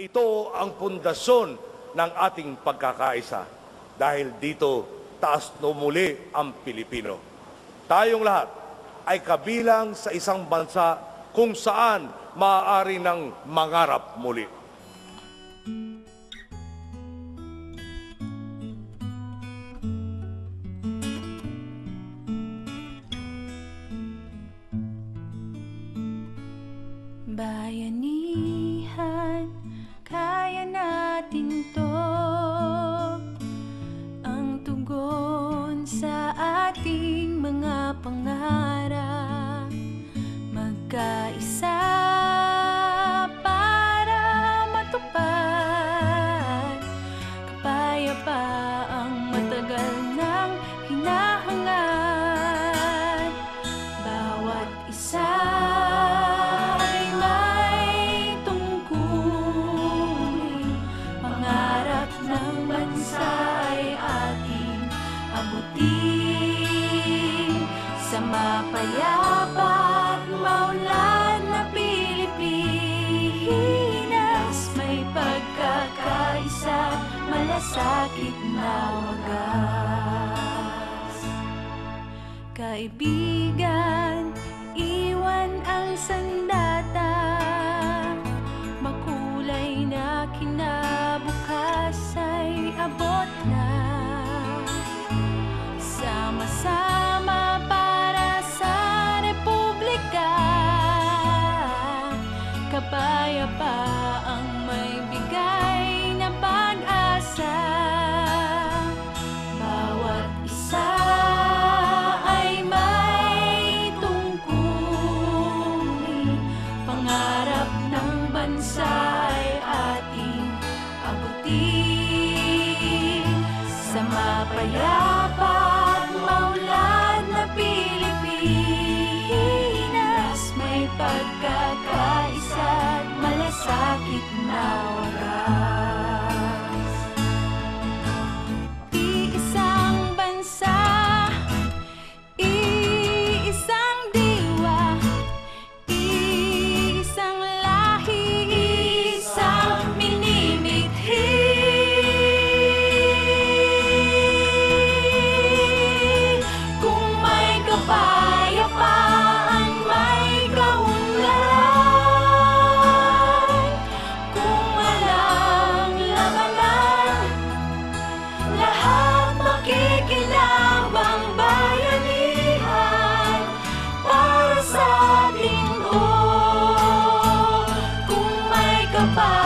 Ito ang pundasyon ng ating pagkakaisa. Dahil dito, taas na muli ang Pilipino. Tayong lahat ay kabilang sa isang bansa kung saan maaari ng mangarap muli. Bayanihan, kaya natin to. Ang tugon sa ating mga pangarap. Magkaisa para matupad. Kapayapaang matagal nang hinahangad. Bawat isa ay ating abutin sa mapayapa at maunlad na Pilipinas. May pagkakaisa, malasakit na wagas. Kaibigan, iwan ang sandata, makulay na kinabukas ay abot na. Sama-sama para sa Republika, kapayapaang may bigay na pag-asa. Bawat isa ay may tungkulin, pangarap ng bansa ay ating abutin sa mapayapa at maunlad na Pilipinas. May pagkakaisa at malasakit na wagas. Iisang bansa, iisang diwa, iisang lahi, iisang minimithi. Kung may kapayapaan, may kaunlaran. Kung walang labanan, lahat makikilabang. Bayanihan para sa ating buo. Kung may kapayapaan,